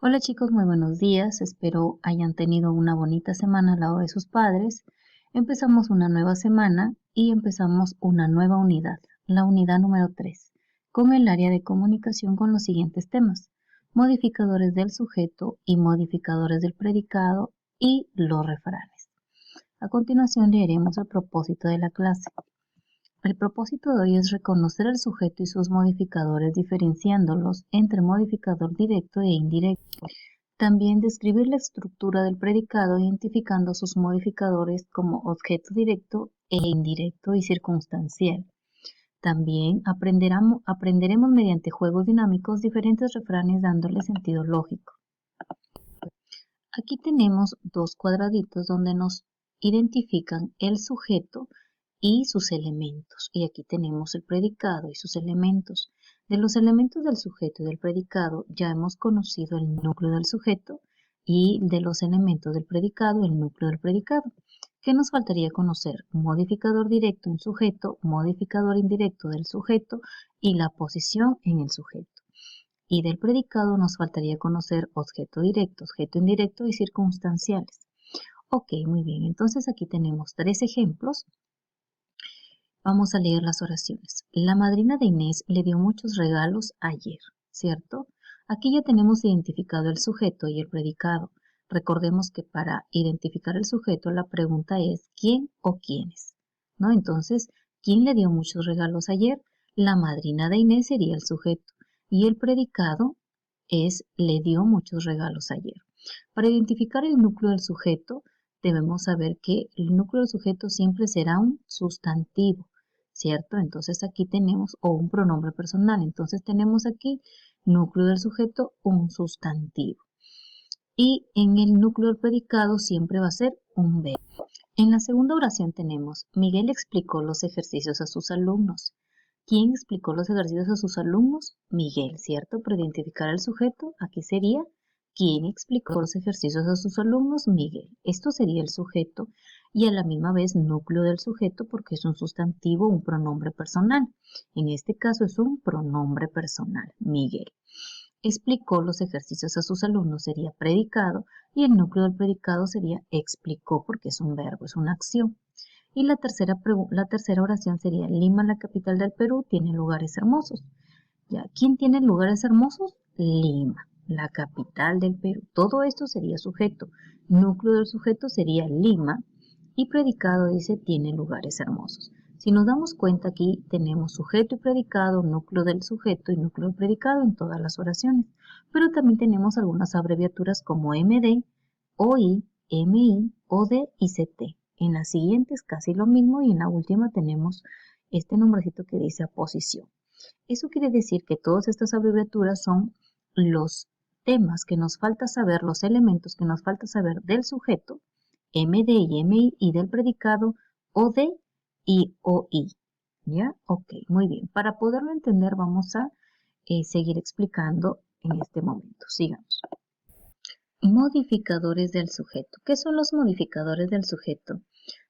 Hola chicos, muy buenos días. Espero hayan tenido una bonita semana al lado de sus padres. Empezamos una nueva semana y empezamos una nueva unidad, la unidad número 3, con el área de comunicación con los siguientes temas: modificadores del sujeto y modificadores del predicado y los refranes. A continuación leeremos el propósito de la clase. El propósito de hoy es reconocer el sujeto y sus modificadores, diferenciándolos entre modificador directo e indirecto. También describir la estructura del predicado, identificando sus modificadores como objeto directo e indirecto y circunstancial. También aprenderemos mediante juegos dinámicos diferentes refranes dándole sentido lógico. Aquí tenemos dos cuadraditos donde nos identifican el sujeto y sus elementos. Y aquí tenemos el predicado y sus elementos. De los elementos del sujeto y del predicado ya hemos conocido el núcleo del sujeto y de los elementos del predicado el núcleo del predicado. ¿Qué nos faltaría conocer? Modificador directo en sujeto, modificador indirecto del sujeto y la posición en el sujeto. Y del predicado nos faltaría conocer objeto directo, objeto indirecto y circunstanciales. Ok, muy bien. Entonces aquí tenemos tres ejemplos. Vamos a leer las oraciones. La madrina de Inés le dio muchos regalos ayer, ¿cierto? Aquí ya tenemos identificado el sujeto y el predicado. Recordemos que para identificar el sujeto la pregunta es ¿quién o quiénes? ¿No? Entonces, ¿quién le dio muchos regalos ayer? La madrina de Inés sería el sujeto y el predicado es le dio muchos regalos ayer. Para identificar el núcleo del sujeto debemos saber que el núcleo del sujeto siempre será un sustantivo, ¿cierto? Entonces aquí tenemos, o un pronombre personal, entonces tenemos aquí núcleo del sujeto, un sustantivo. Y en el núcleo del predicado siempre va a ser un verbo. En la segunda oración tenemos, Miguel explicó los ejercicios a sus alumnos. ¿Quién explicó los ejercicios a sus alumnos? Miguel, ¿cierto? Para identificar al sujeto, aquí sería, ¿quién explicó los ejercicios a sus alumnos? Miguel. Esto sería el sujeto y a la misma vez núcleo del sujeto porque es un sustantivo, un pronombre personal. En este caso es un pronombre personal, Miguel. Explicó los ejercicios a sus alumnos sería predicado y el núcleo del predicado sería explicó porque es un verbo, es una acción. Y la tercera oración sería Lima, la capital del Perú, tiene lugares hermosos. ¿Ya? ¿Quién tiene lugares hermosos? Lima, la capital del Perú. Todo esto sería sujeto. Núcleo del sujeto sería Lima y predicado dice tiene lugares hermosos. Si nos damos cuenta aquí tenemos sujeto y predicado, núcleo del sujeto y núcleo del predicado en todas las oraciones. Pero también tenemos algunas abreviaturas como MD, OI, MI, OD y CT. En las siguientes casi lo mismo y en la última tenemos este nombrecito que dice aposición. Eso quiere decir que todas estas abreviaturas son los temas que nos falta saber, los elementos que nos falta saber del sujeto, MD y MI, y del predicado OD y OI. ¿Ya? Ok, muy bien. Para poderlo entender vamos a seguir explicando en este momento. Sigamos. Modificadores del sujeto. ¿Qué son los modificadores del sujeto?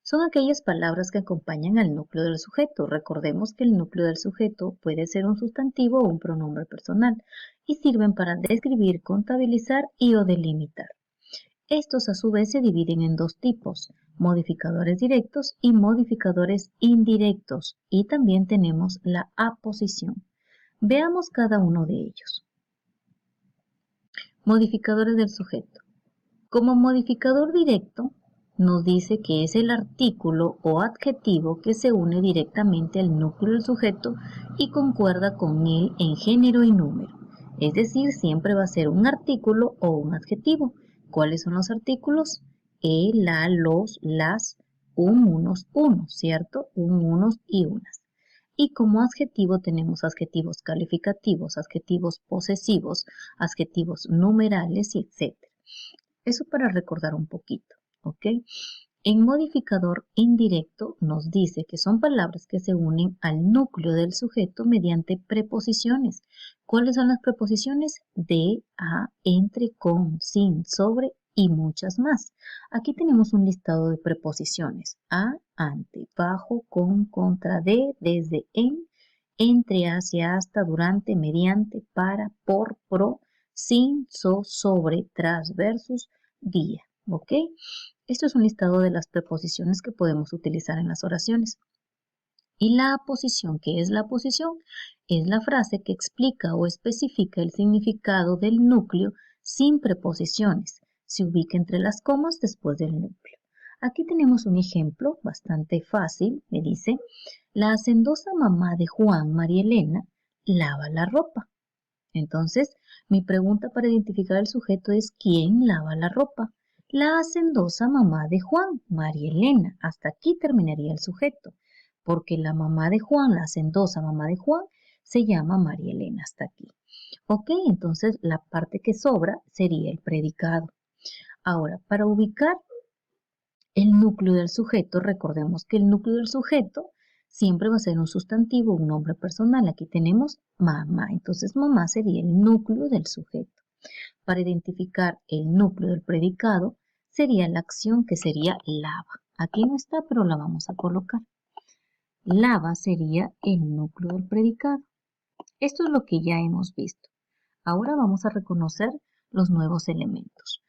Son aquellas palabras que acompañan al núcleo del sujeto. Recordemos que el núcleo del sujeto puede ser un sustantivo o un pronombre personal y sirven para describir, contabilizar y o delimitar. Estos a su vez se dividen en dos tipos, modificadores directos y modificadores indirectos, y también tenemos la aposición. Veamos cada uno de ellos. Modificadores del sujeto. Como modificador directo, nos dice que es el artículo o adjetivo que se une directamente al núcleo del sujeto y concuerda con él en género y número. Es decir, siempre va a ser un artículo o un adjetivo. ¿Cuáles son los artículos? La, los, las, unos, ¿cierto? Unos y unas. Y como adjetivo tenemos adjetivos calificativos, adjetivos posesivos, adjetivos numerales, etc. Eso para recordar un poquito, ¿ok? En modificador indirecto nos dice que son palabras que se unen al núcleo del sujeto mediante preposiciones. ¿Cuáles son las preposiciones? De, a, entre, con, sin, sobre y muchas más. Aquí tenemos un listado de preposiciones. A, ante, bajo, con, contra, de, desde, en, entre, hacia, hasta, durante, mediante, para, por, pro, sin, so, sobre, tras, versus, día. ¿Ok? Esto es un listado de las preposiciones que podemos utilizar en las oraciones. Y la aposición, ¿qué es la aposición? Es la frase que explica o especifica el significado del núcleo sin preposiciones. Se ubica entre las comas después del núcleo. Aquí tenemos un ejemplo bastante fácil. Me dice, la hacendosa mamá de Juan, María Elena, lava la ropa. Entonces, mi pregunta para identificar el sujeto es ¿quién lava la ropa? La hacendosa mamá de Juan, María Elena. Hasta aquí terminaría el sujeto, porque la mamá de Juan, la hacendosa mamá de Juan, se llama María Elena hasta aquí. Ok, entonces la parte que sobra sería el predicado. Ahora, para ubicar el núcleo del sujeto, recordemos que el núcleo del sujeto siempre va a ser un sustantivo, un nombre personal. Aquí tenemos mamá, entonces mamá sería el núcleo del sujeto. Para identificar el núcleo del predicado sería la acción que sería lava. Aquí no está, pero la vamos a colocar. Lava sería el núcleo del predicado. Esto es lo que ya hemos visto. Ahora vamos a reconocer los nuevos elementos.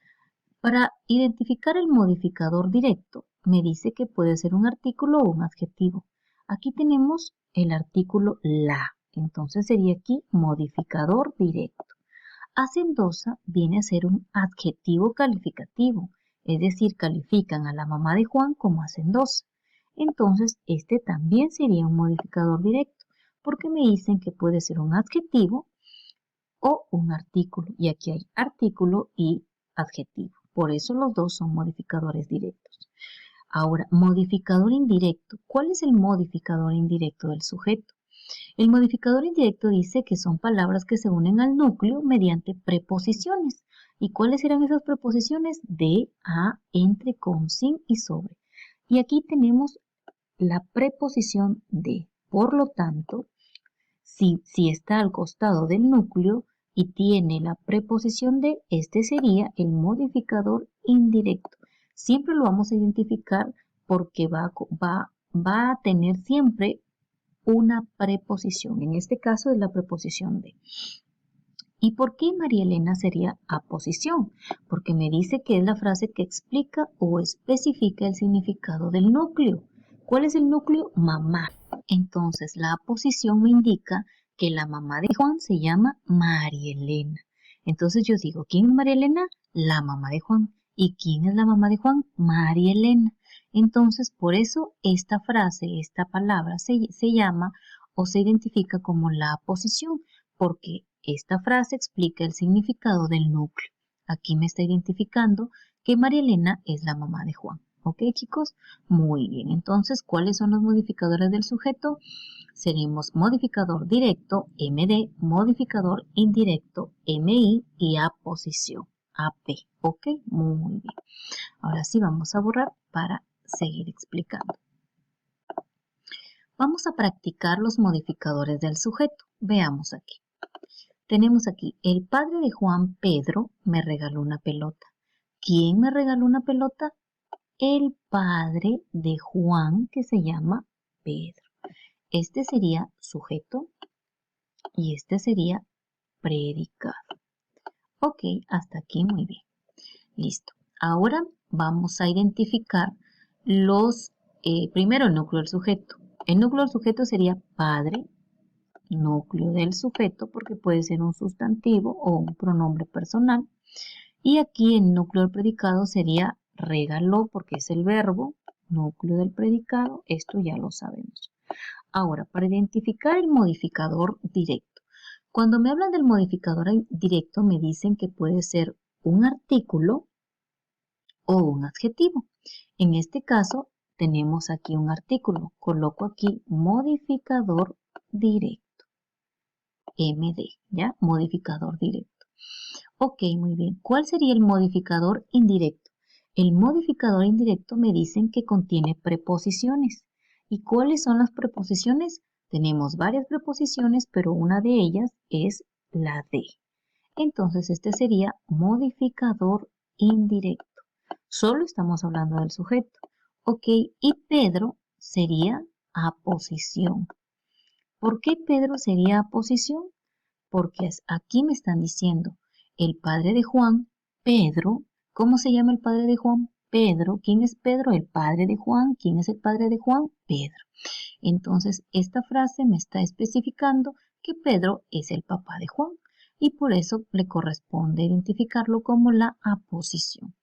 Para identificar el modificador directo, me dice que puede ser un artículo o un adjetivo. Aquí tenemos el artículo la, entonces sería aquí modificador directo. Hacendosa viene a ser un adjetivo calificativo, es decir, califican a la mamá de Juan como hacendosa. Entonces, este también sería un modificador directo, porque me dicen que puede ser un adjetivo o un artículo, y aquí hay artículo y adjetivo. Por eso los dos son modificadores directos. Ahora, modificador indirecto. ¿Cuál es el modificador indirecto del sujeto? El modificador indirecto dice que son palabras que se unen al núcleo mediante preposiciones. ¿Y cuáles serán esas preposiciones? De, a, entre, con, sin y sobre. Y aquí tenemos la preposición de. Por lo tanto, si está al costado del núcleo y tiene la preposición de, este sería el modificador indirecto. Siempre lo vamos a identificar porque va a tener siempre una preposición. En este caso es la preposición de. ¿Y por qué María Elena sería aposición? Porque me dice que es la frase que explica o especifica el significado del núcleo. ¿Cuál es el núcleo? Mamá. Entonces la aposición me indica que la mamá de Juan se llama María Elena. Entonces yo digo, ¿quién es María Elena? La mamá de Juan. ¿Y quién es la mamá de Juan? María Elena. Entonces, por eso esta frase, esta palabra se llama o se identifica como la aposición, porque esta frase explica el significado del núcleo. Aquí me está identificando que María Elena es la mamá de Juan. ¿Ok, chicos? Muy bien. Entonces, ¿cuáles son los modificadores del sujeto? Tenemos modificador directo, MD, modificador indirecto, MI y aposición, AP. ¿Ok? Muy bien. Ahora sí vamos a borrar para seguir explicando. Vamos a practicar los modificadores del sujeto. Veamos aquí. Tenemos aquí, el padre de Juan, Pedro, me regaló una pelota. ¿Quién me regaló una pelota? El padre de Juan, que se llama Pedro. Este sería sujeto y este sería predicado. Ok, hasta aquí muy bien. Listo. Ahora vamos a identificar primero el núcleo del sujeto. El núcleo del sujeto sería padre, núcleo del sujeto, porque puede ser un sustantivo o un pronombre personal. Y aquí el núcleo del predicado sería regaló, porque es el verbo, núcleo del predicado, esto ya lo sabemos. Ahora, para identificar el modificador directo. Cuando me hablan del modificador directo, me dicen que puede ser un artículo o un adjetivo. En este caso, tenemos aquí un artículo. Coloco aquí modificador directo. MD, ¿ya? Modificador directo. Ok, muy bien. ¿Cuál sería el modificador indirecto? El modificador indirecto me dicen que contiene preposiciones. ¿Y cuáles son las preposiciones? Tenemos varias preposiciones, pero una de ellas es la de. Entonces, este sería modificador indirecto. Solo estamos hablando del sujeto. Ok, y Pedro sería aposición. ¿Por qué Pedro sería aposición? Porque aquí me están diciendo, el padre de Juan, Pedro. ¿Cómo se llama el padre de Juan? Pedro. ¿Quién es Pedro? El padre de Juan. ¿Quién es el padre de Juan? Pedro. Entonces, esta frase me está especificando que Pedro es el papá de Juan y por eso le corresponde identificarlo como la aposición.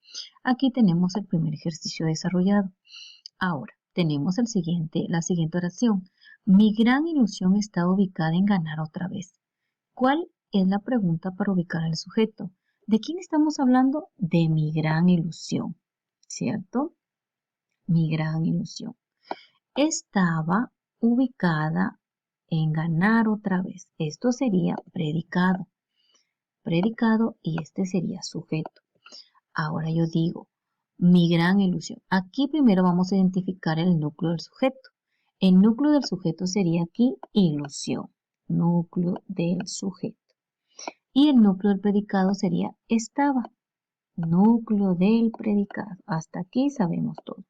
Aquí tenemos el primer ejercicio desarrollado. Ahora, tenemos la siguiente oración. Mi gran ilusión está ubicada en ganar otra vez. ¿Cuál es la pregunta para ubicar al sujeto? ¿De quién estamos hablando? De mi gran ilusión, ¿cierto? Mi gran ilusión. Estaba ubicada en ganar otra vez. Esto sería predicado. Predicado y este sería sujeto. Ahora yo digo, mi gran ilusión. Aquí primero vamos a identificar el núcleo del sujeto. El núcleo del sujeto sería aquí ilusión. Núcleo del sujeto. Y el núcleo del predicado sería estaba. Núcleo del predicado. Hasta aquí sabemos todo.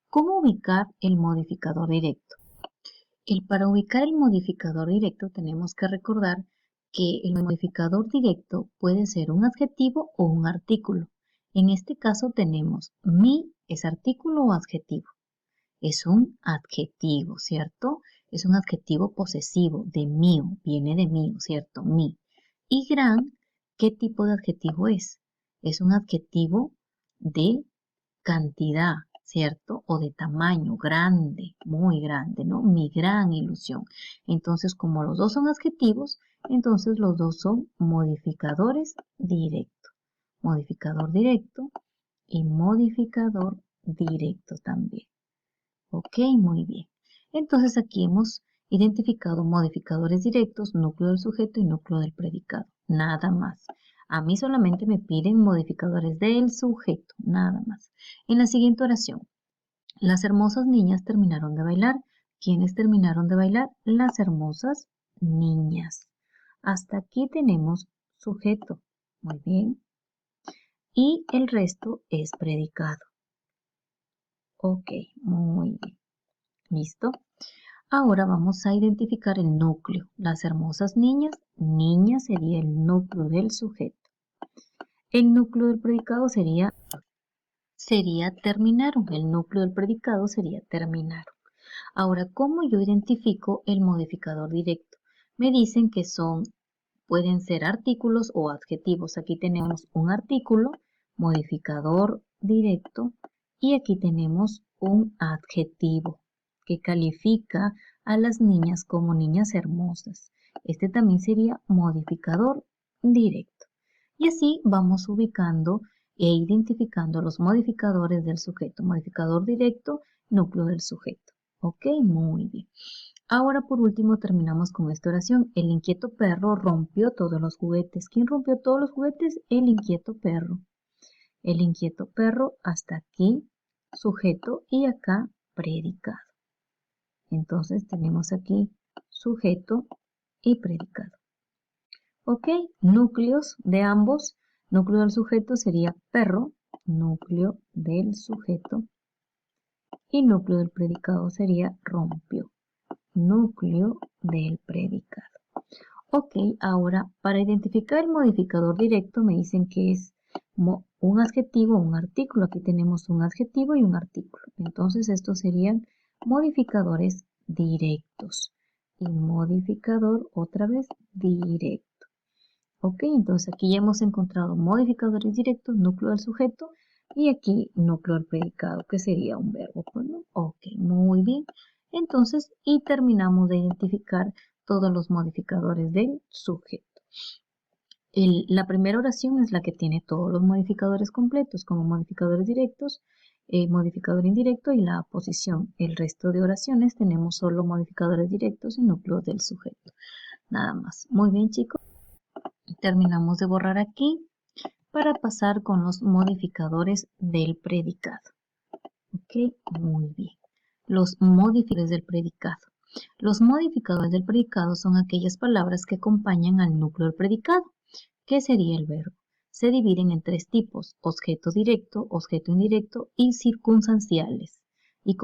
¿Cómo ubicar el modificador directo? Para ubicar el modificador directo tenemos que recordar que el modificador directo puede ser un adjetivo o un artículo. En este caso tenemos mi, ¿es artículo o adjetivo? Es un adjetivo, ¿cierto? Es un adjetivo posesivo de mío, viene de mío, ¿cierto? Mi. Y gran, ¿qué tipo de adjetivo es? Es un adjetivo de cantidad, ¿cierto? O de tamaño, grande, muy grande, ¿no? Mi gran ilusión. Entonces, como los dos son adjetivos, entonces los dos son modificadores directos. Modificador directo y modificador directo también. Ok, muy bien. Entonces aquí hemos identificado modificadores directos, núcleo del sujeto y núcleo del predicado. Nada más. A mí solamente me piden modificadores del sujeto, nada más. En la siguiente oración, las hermosas niñas terminaron de bailar. ¿Quiénes terminaron de bailar? Las hermosas niñas. Hasta aquí tenemos sujeto. Muy bien. Y el resto es predicado. Ok, muy bien. ¿Listo? Ahora vamos a identificar el núcleo. Las hermosas niñas, niña sería el núcleo del sujeto. El núcleo del predicado sería terminaron. El núcleo del predicado sería terminaron. Ahora, ¿cómo yo identifico el modificador directo? Me dicen que pueden ser artículos o adjetivos. Aquí tenemos un artículo, modificador directo, y aquí tenemos un adjetivo que califica a las niñas como niñas hermosas. Este también sería modificador directo. Y así vamos ubicando e identificando los modificadores del sujeto. Modificador directo, núcleo del sujeto. Ok, muy bien. Ahora por último terminamos con esta oración. El inquieto perro rompió todos los juguetes. ¿Quién rompió todos los juguetes? El inquieto perro. El inquieto perro hasta aquí sujeto y acá predicado. Entonces tenemos aquí sujeto y predicado. Ok, núcleos de ambos. Núcleo del sujeto sería perro, núcleo del sujeto. Y núcleo del predicado sería rompió, núcleo del predicado. Ok, ahora para identificar el modificador directo me dicen que es un adjetivo o un artículo. Aquí tenemos un adjetivo y un artículo. Entonces estos serían modificadores directos. Y modificador otra vez directo. Ok, entonces aquí ya hemos encontrado modificadores directos, núcleo del sujeto y aquí núcleo del predicado, que sería un verbo. ¿No? Ok, muy bien. Entonces, y terminamos de identificar todos los modificadores del sujeto. La primera oración es la que tiene todos los modificadores completos, como modificadores directos, modificador indirecto y la aposición. El resto de oraciones tenemos solo modificadores directos y núcleos del sujeto. Nada más. Muy bien, chicos. Terminamos de borrar aquí para pasar con los modificadores del predicado. Ok, muy bien. Los modificadores del predicado. Los modificadores del predicado son aquellas palabras que acompañan al núcleo del predicado. ¿Qué sería el verbo? Se dividen en tres tipos: objeto directo, objeto indirecto y circunstanciales. Y